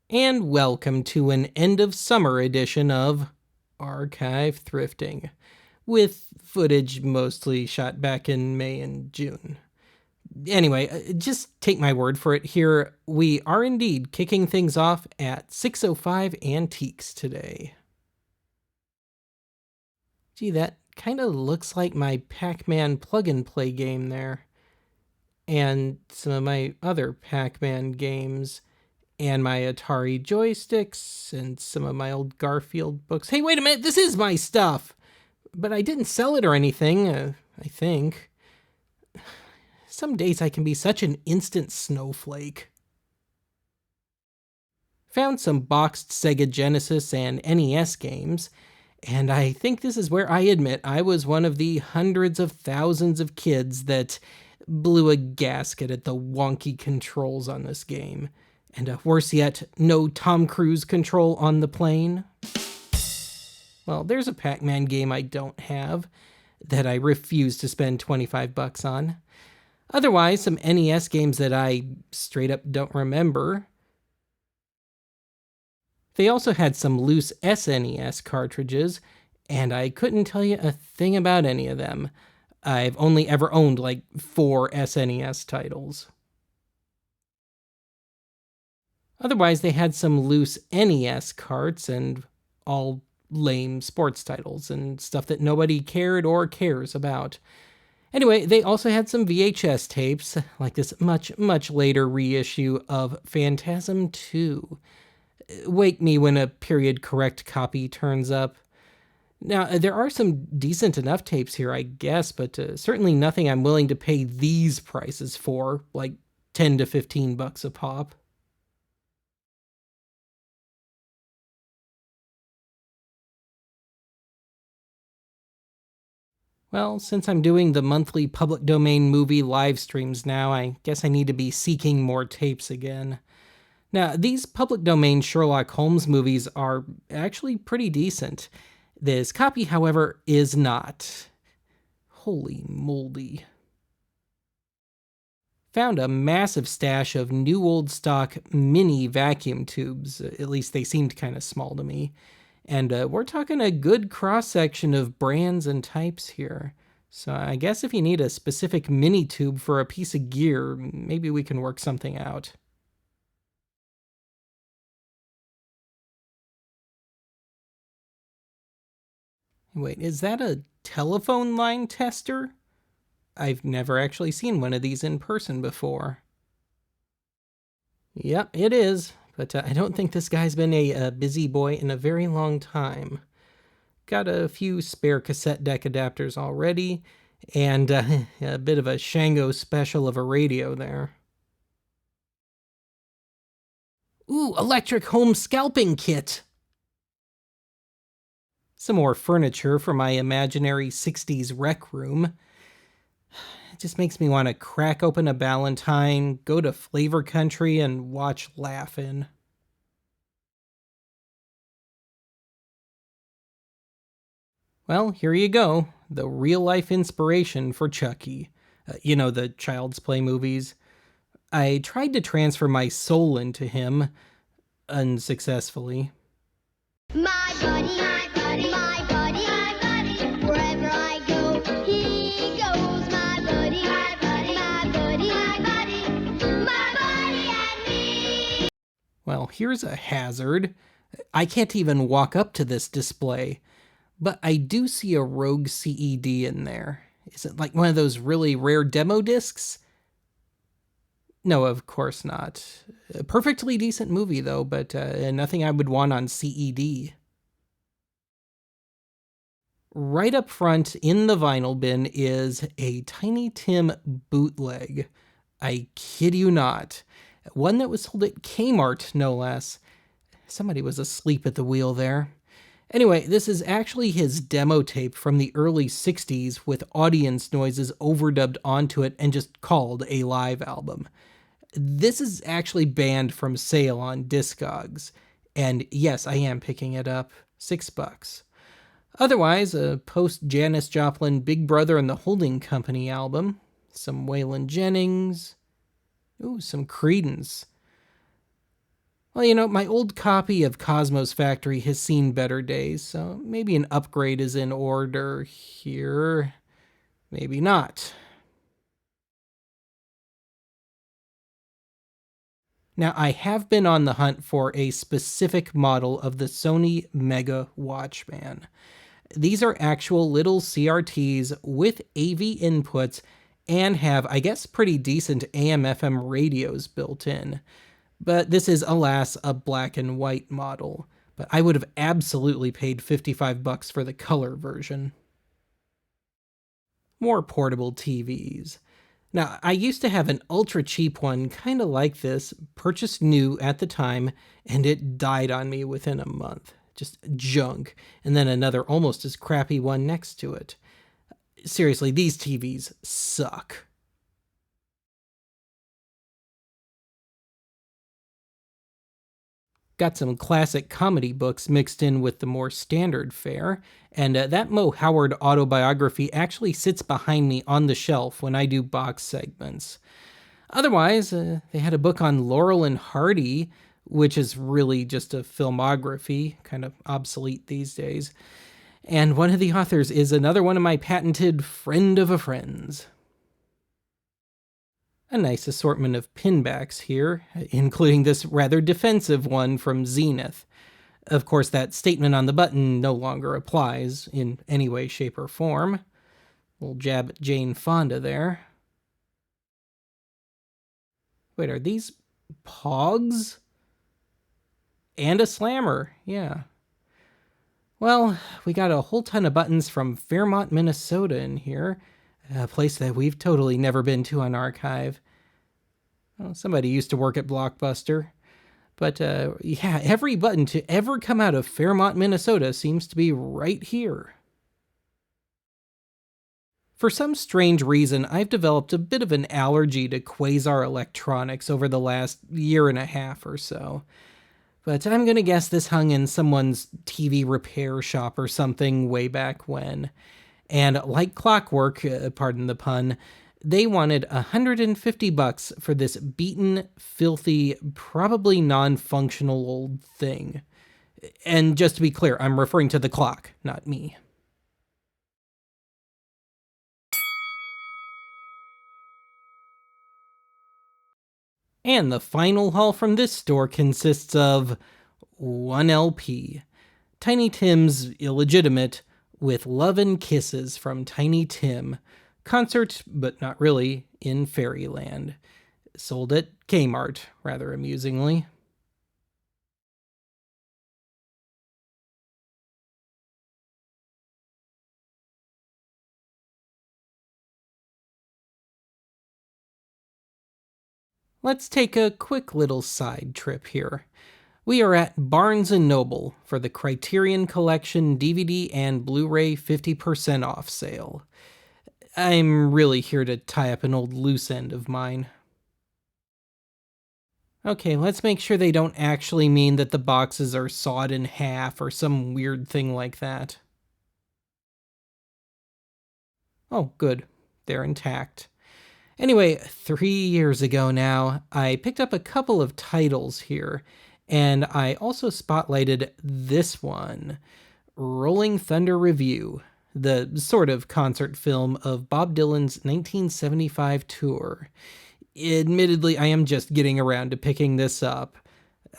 And welcome to an end of summer edition of Archive Thrifting, with footage mostly shot back in May and June. Anyway, just take my word for it here. We are indeed kicking things off at 605 Antiques today. Gee, that kind of looks like my Pac-Man plug-and-play game there. And some of my other Pac-Man games. And my Atari joysticks, and some of my old Garfield books. Hey, wait a minute, this is my stuff! But I didn't sell it or anything, I think. Some days I can be such an instant snowflake. Found some boxed Sega Genesis and NES games, and I think this is where I admit I was one of the hundreds of thousands of kids that blew a gasket at the wonky controls on this game. And worse yet, no Tom Cruise control on the plane. Well, there's a Pac-Man game I don't have that I refuse to spend $25 on. Otherwise, some NES games that I straight up don't remember. They also had some loose SNES cartridges, and I couldn't tell you a thing about any of them. I've only ever owned like 4 SNES titles. Otherwise, they had some loose NES carts and all lame sports titles and stuff that nobody cared or cares about. Anyway, they also had some VHS tapes, like this much, much later reissue of Phantasm 2. Wake me when a period correct copy turns up. Now, there are some decent enough tapes here, I guess, but certainly nothing I'm willing to pay these prices for, like $10 to $15 a pop. Well, since I'm doing the monthly public domain movie live streams now, I guess I need to be seeking more tapes again. Now, these public domain Sherlock Holmes movies are actually pretty decent. This copy, however, is not. Holy moldy. Found a massive stash of new old stock mini vacuum tubes, at least they seemed kind of small to me. And we're talking a good cross-section of brands and types here. So I guess if you need a specific mini tube for a piece of gear, maybe we can work something out. Wait, is that a telephone line tester? I've never actually seen one of these in person before. Yep, it is. But I don't think this guy's been a busy boy in a very long time. Got a few spare cassette deck adapters already, and a bit of a Shango special of a radio there. Ooh, electric home scalping kit! Some more furniture for my imaginary 60s rec room. It just makes me want to crack open a Ballantine, go to Flavor Country, and watch Laugh-In. Well, here you go. The real-life inspiration for Chucky. The Child's Play movies. I tried to transfer my soul into him, unsuccessfully. My buddy, my buddy, my buddy, my buddy. Wherever I go, he goes. My buddy, my buddy, my buddy, my buddy, my buddy and me. Well, here's a hazard. I can't even walk up to this display, but I do see a Rogue CED in there. Is it like one of those really rare demo discs? No, of course not. A perfectly decent movie, though, but nothing I would want on CED. Right up front in the vinyl bin is a Tiny Tim bootleg. I kid you not. One that was sold at Kmart, no less. Somebody was asleep at the wheel there. Anyway, this is actually his demo tape from the early 60s with audience noises overdubbed onto it and just called a live album. This is actually banned from sale on Discogs. And yes, I am picking it up. $6. Otherwise, a post-Janis Joplin Big Brother and the Holding Company album. Some Waylon Jennings. Ooh, some Creedence. Well, my old copy of Cosmos Factory has seen better days, so maybe an upgrade is in order here. Maybe not. Now, I have been on the hunt for a specific model of the Sony Mega Watchman. These are actual little CRTs with AV inputs and have, I guess, pretty decent AM/FM radios built in. But this is, alas, a black and white model. But I would have absolutely paid $55 for the color version. More portable TVs. Now, I used to have an ultra cheap one, kind of like this, purchased new at the time, and it died on me within a month. Just junk. And then another almost as crappy one next to it. Seriously, these TVs suck. Got some classic comedy books mixed in with the more standard fare, and that Mo Howard autobiography actually sits behind me on the shelf when I do box segments. Otherwise, they had a book on Laurel and Hardy, which is really just a filmography, kind of obsolete these days. And one of the authors is another one of my patented friend of a friend's. A nice assortment of pinbacks here, including this rather defensive one from Zenith. Of course, that statement on the button no longer applies in any way, shape, or form. Little jab at Jane Fonda there. Wait, are these Pogs? And a slammer, yeah. Well, we got a whole ton of buttons from Fairmont, Minnesota in here. A place that we've totally never been to on Archive. Well, somebody used to work at Blockbuster. But yeah, every button to ever come out of Fairmont, Minnesota seems to be right here. For some strange reason, I've developed a bit of an allergy to quasar electronics over the last year and a half or so. But I'm gonna guess this hung in someone's TV repair shop or something way back when. And like clockwork, pardon the pun, they wanted $150 for this beaten, filthy, probably non-functional old thing. And just to be clear, I'm referring to the clock, not me. And the final haul from this store consists of one LP. Tiny Tim's Illegitimate with Love and Kisses from Tiny Tim. Concert, but not really, in Fairyland. Sold at Kmart, rather amusingly. Let's take a quick little side trip here. We are at Barnes & Noble for the Criterion Collection DVD and Blu-ray 50% off sale. I'm really here to tie up an old loose end of mine. Okay, let's make sure they don't actually mean that the boxes are sawed in half or some weird thing like that. Oh, good. They're intact. Anyway, 3 years ago now, I picked up a couple of titles here, and I also spotlighted this one, Rolling Thunder Revue, the sort of concert film of Bob Dylan's 1975 tour. Admittedly, I am just getting around to picking this up.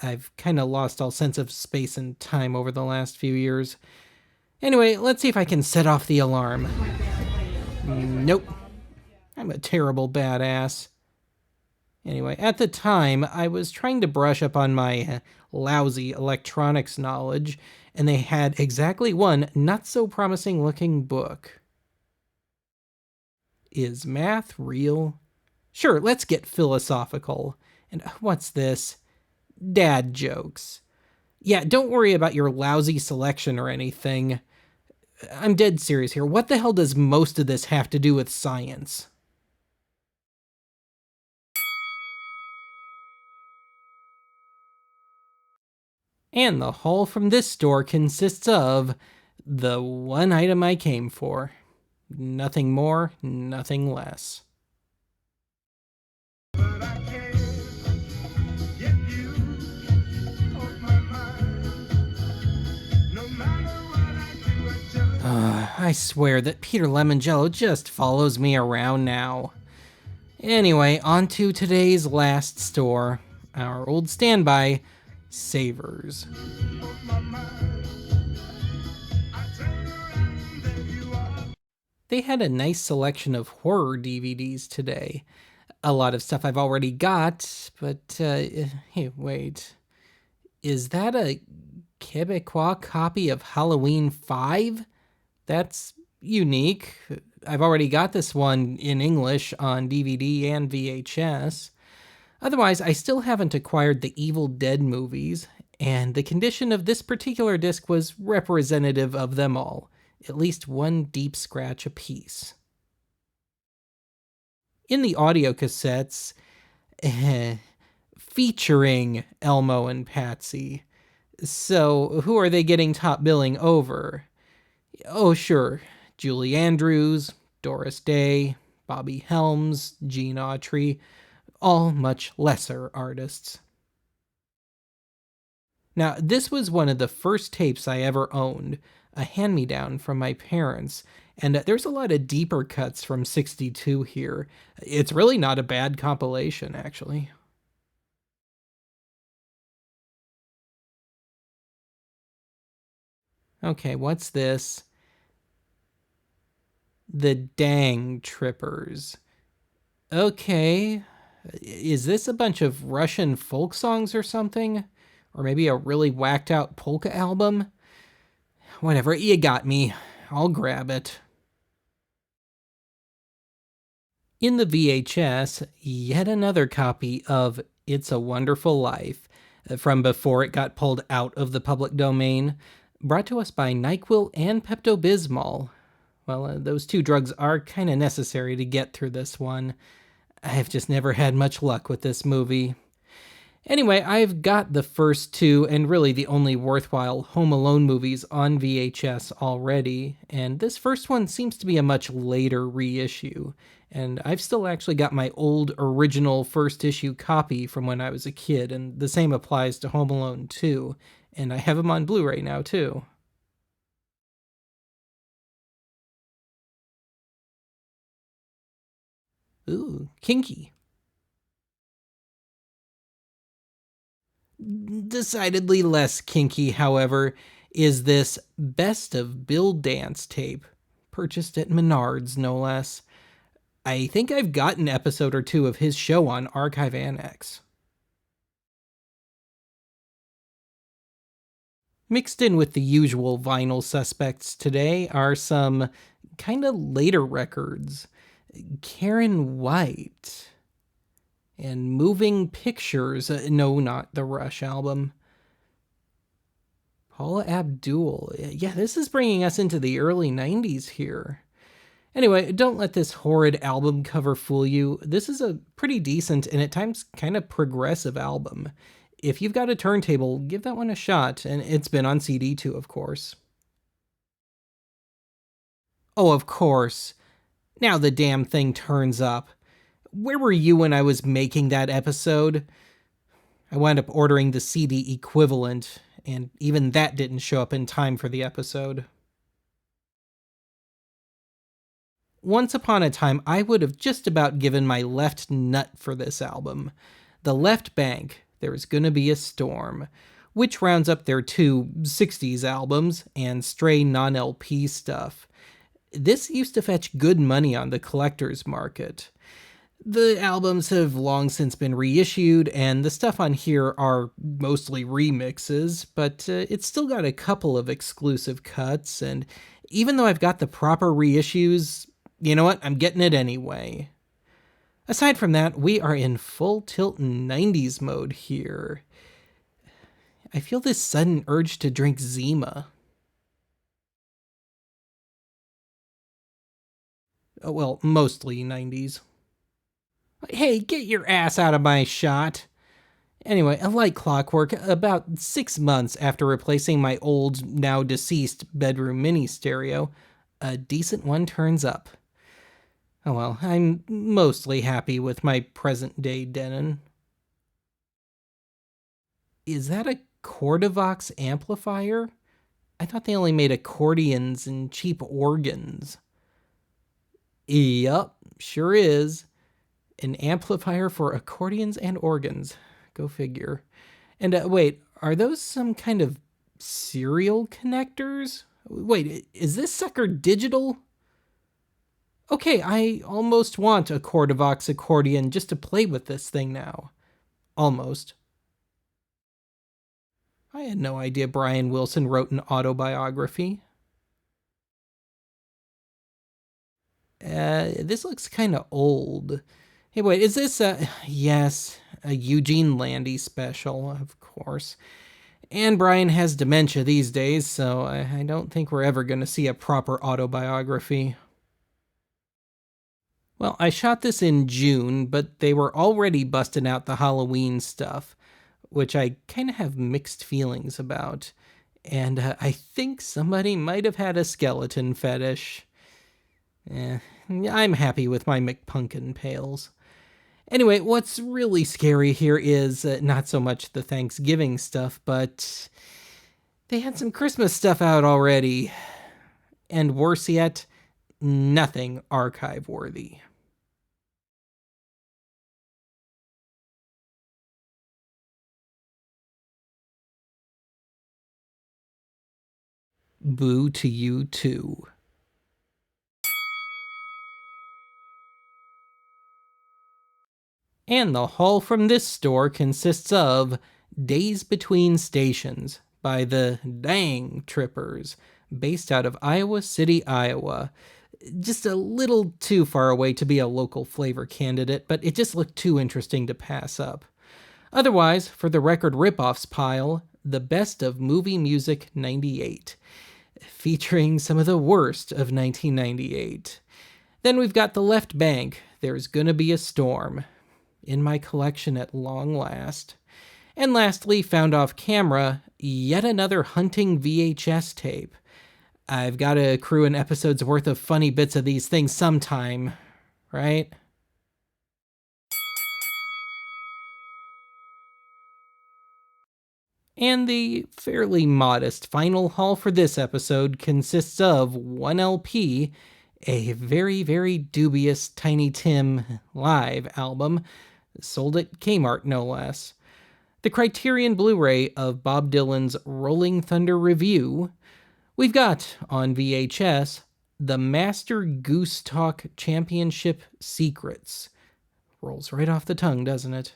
I've kind of lost all sense of space and time over the last few years. Anyway, let's see if I can set off the alarm. Nope. I'm a terrible badass. Anyway, at the time, I was trying to brush up on my lousy electronics knowledge, and they had exactly one not-so-promising looking book. Is math real? Sure, let's get philosophical. And what's this? Dad jokes. Yeah, don't worry about your lousy selection or anything. I'm dead serious here. What the hell does most of this have to do with science? And the haul from this store consists of the one item I came for. Nothing more, nothing less. But I can't get you I swear that Peter Lemongello just follows me around now. Anyway, on to today's last store, our old standby, Savers. They had a nice selection of horror DVDs today. A lot of stuff I've already got, but hey, wait. Is that a Quebecois copy of Halloween 5? That's unique. I've already got this one in English on DVD and VHS. Otherwise, I still haven't acquired the Evil Dead movies, and the condition of this particular disc was representative of them all, at least one deep scratch apiece. In the audio cassettes, featuring Elmo and Patsy. So, who are they getting top billing over? Oh, sure, Julie Andrews, Doris Day, Bobby Helms, Gene Autry, all much lesser artists. Now, this was one of the first tapes I ever owned, a hand-me-down from my parents, and there's a lot of deeper cuts from '62 here. It's really not a bad compilation, actually. Okay, what's this? The Dang Trippers. Okay, is this a bunch of Russian folk songs or something? Or maybe a really whacked out polka album? Whatever, you got me. I'll grab it. In the VHS, yet another copy of It's a Wonderful Life, from before it got pulled out of the public domain, brought to us by NyQuil and Pepto-Bismol. Well, those two drugs are kind of necessary to get through this one. I've just never had much luck with this movie. Anyway, I've got the first two and really the only worthwhile Home Alone movies on VHS already, and this first one seems to be a much later reissue. And I've still actually got my old original first issue copy from when I was a kid, and the same applies to Home Alone 2, and I have them on Blu-ray now too. Ooh, kinky. Decidedly less kinky, however, is this Best of Bill Dance tape, purchased at Menards, no less. I think I've got an episode or two of his show on Archive Annex. Mixed in with the usual vinyl suspects today are some kind of later records. Karen White and Moving Pictures. No, not the Rush album. Paula Abdul. Yeah, this is bringing us into the early 90s here. Anyway, don't let this horrid album cover fool you. This is a pretty decent and at times kind of progressive album. If you've got a turntable, give that one a shot, and it's been on CD too, of course. Oh, of course. Now the damn thing turns up. Where were you when I was making that episode? I wound up ordering the CD equivalent, and even that didn't show up in time for the episode. Once upon a time, I would have just about given my left nut for this album. The Left Bank, There's Gonna Be a Storm, which rounds up their two '60s albums and stray non-LP stuff. This used to fetch good money on the collector's market. The albums have long since been reissued, and the stuff on here are mostly remixes, but it's still got a couple of exclusive cuts, and even though I've got the proper reissues, you know what, I'm getting it anyway. Aside from that, we are in full tilt 90s mode here. I feel this sudden urge to drink Zima. Oh, well, mostly 90s. Hey, get your ass out of my shot. Anyway, like clockwork, about 6 months after replacing my old, now deceased bedroom mini stereo, a decent one turns up. Oh well, I'm mostly happy with my present day Denon. Is that a Cordovox amplifier? I thought they only made accordions and cheap organs. Yup, sure is. An amplifier for accordions and organs. Go figure. And wait, are those some kind of serial connectors? Wait, is this sucker digital? Okay, I almost want a Cordavox accordion just to play with this thing now. Almost. I had no idea Brian Wilson wrote an autobiography. This looks kind of old. Hey, wait, is this yes, a Eugene Landy special, of course. And Brian has dementia these days, so I don't think we're ever going to see a proper autobiography. Well, I shot this in June, but they were already busting out the Halloween stuff, which I kind of have mixed feelings about. And I think somebody might have had a skeleton fetish. I'm happy with my McPumpkin pails. Anyway, what's really scary here is not so much the Thanksgiving stuff, but they had some Christmas stuff out already. And worse yet, nothing archive worthy. Boo to you too. And the haul from this store consists of Days Between Stations by the Dang Trippers, based out of Iowa City, Iowa. Just a little too far away to be a local flavor candidate, but it just looked too interesting to pass up. Otherwise, for the record ripoffs pile, the best of movie music 98, featuring some of the worst of 1998. Then we've got the left bank, There's Gonna Be a Storm, in my collection at long last. And lastly, found off camera, yet another hunting VHS tape. I've got to accrue an episode's worth of funny bits of these things sometime, right? And the fairly modest final haul for this episode consists of one LP, a very, very dubious Tiny Tim live album, sold at Kmart no less, the Criterion Blu-ray of Bob Dylan's Rolling Thunder Review. We've got, on VHS, the Master Goose Talk Championship Secrets. Rolls right off the tongue, doesn't it?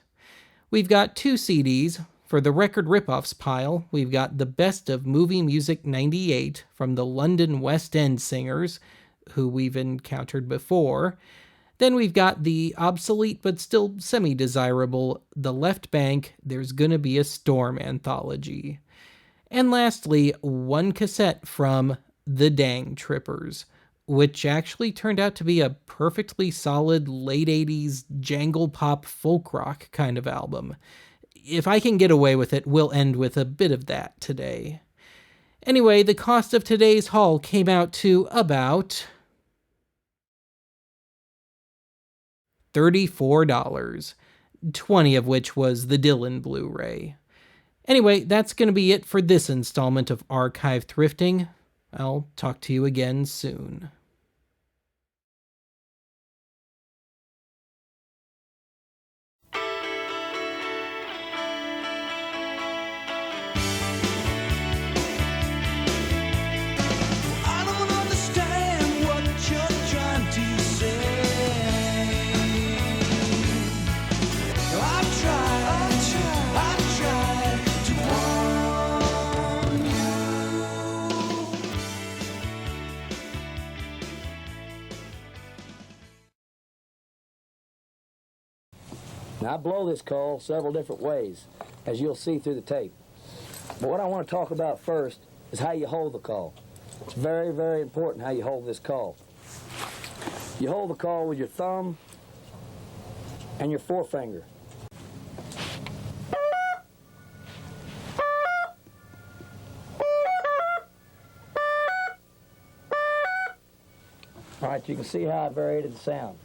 We've got 2 CDs. For the record ripoffs pile, we've got the best of movie music 98 from the London West End singers, who we've encountered before. Then we've got the obsolete but still semi-desirable The Left Bank, There's Gonna Be a Storm anthology. And lastly, one cassette from The Dang Trippers, which actually turned out to be a perfectly solid late 80s jangle pop folk rock kind of album. If I can get away with it, we'll end with a bit of that today. Anyway, the cost of today's haul came out to about $34, 20 of which was the Dylan Blu-ray. Anyway, that's going to be it for this installment of Archive Thrifting. I'll talk to you again soon. I don't understand what you're trying to say. I've tried to warn you. Now, I blow this coal several different ways, as you'll see through the tape. But what I want to talk about first is how you hold the coal. It's very, very important how you hold this coal. You hold the coal with your thumb and your forefinger. All right, you can see how I varied the sound.